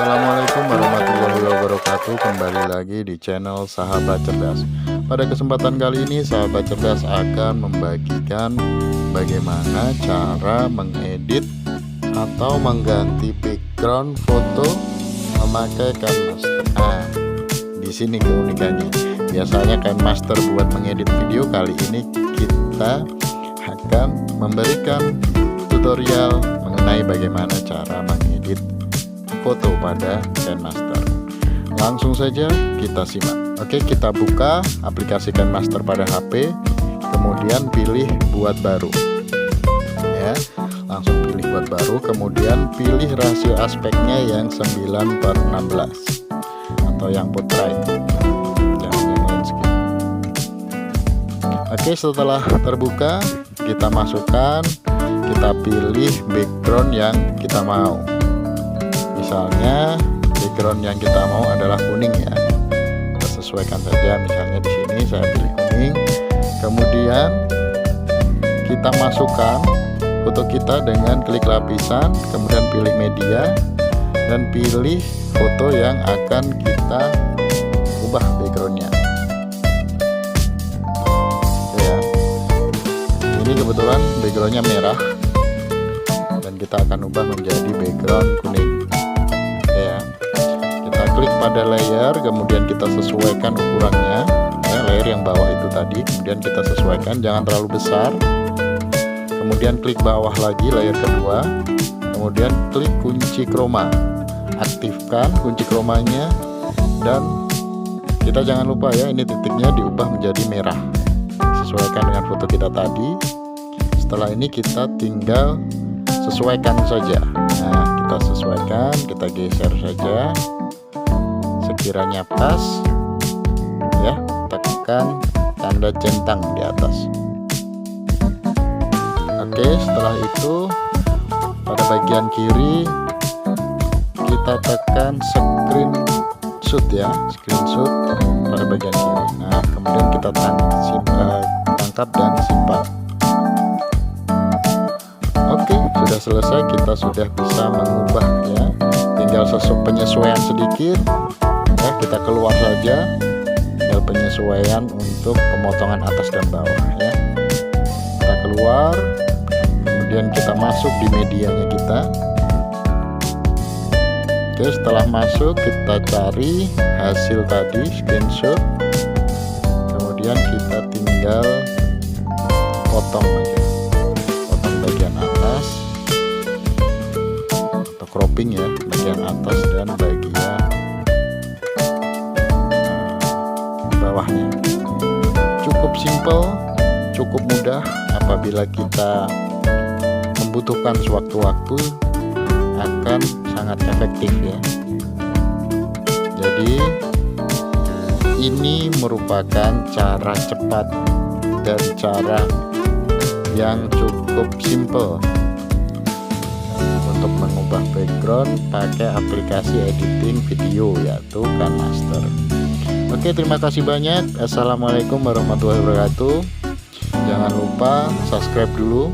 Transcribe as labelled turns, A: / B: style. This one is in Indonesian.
A: Assalamualaikum warahmatullahi wabarakatuh. Kembali lagi di channel Sahabat Cerdas. Pada kesempatan kali ini Sahabat Cerdas akan membagikan bagaimana cara mengedit atau mengganti background foto memakai KineMaster. Nah, di sini keunikannya. Biasanya KineMaster buat mengedit video, kali ini kita akan memberikan tutorial mengenai bagaimana cara mengedit foto pada KineMaster. Langsung saja kita simak. Oke, kita buka aplikasi KineMaster pada HP, kemudian pilih buat baru ya, langsung pilih buat baru, kemudian pilih rasio aspeknya yang 9/16 atau yang portrait, jangan yang landscape. Oke, setelah terbuka kita masukkan, kita pilih background yang kita mau. Misalnya background yang kita mau adalah kuning ya, kita sesuaikan saja. Misalnya di sini saya pilih kuning, kemudian kita masukkan foto kita dengan klik lapisan, kemudian pilih media dan pilih foto yang akan kita ubah backgroundnya ya. Ini kebetulan backgroundnya merah dan kita akan ubah menjadi background kuning ya. Kita klik pada layer, kemudian kita sesuaikan ukurannya ya, layer yang bawah itu tadi, kemudian kita sesuaikan, jangan terlalu besar. Kemudian klik bawah lagi layer kedua, kemudian klik kunci chroma, aktifkan kunci chromanya, dan kita jangan lupa ya, ini titiknya diubah menjadi merah, sesuaikan dengan foto kita tadi. Setelah ini kita tinggal sesuaikan saja. Nah, kita sesuaikan, kita geser saja sekiranya pas ya, tekan tanda centang di atas. Oke, setelah itu pada bagian kiri kita tekan screenshot ya, screenshot pada bagian kiri. Nah, kemudian kita tangkap dan simpan. Oke, sudah selesai, kita sudah bisa mengubah ya, tinggal penyesuaian sedikit ya, kita keluar saja, tinggal penyesuaian untuk pemotongan atas dan bawah ya. Kita keluar, kemudian kita masuk di medianya kita. Oke, setelah masuk kita cari hasil tadi, screenshot, kemudian kita tinggal potong aja, potong bagian atas atau cropping ya, bagian atas dan bagian bawahnya. Cukup simple, cukup mudah. Apabila kita membutuhkan sewaktu-waktu akan sangat efektif ya. Jadi ini merupakan cara cepat dan cara yang cukup simple untuk mengubah background pakai aplikasi editing video yaitu KineMaster. Oke, terima kasih banyak. Assalamualaikum warahmatullahi wabarakatuh. Jangan lupa subscribe dulu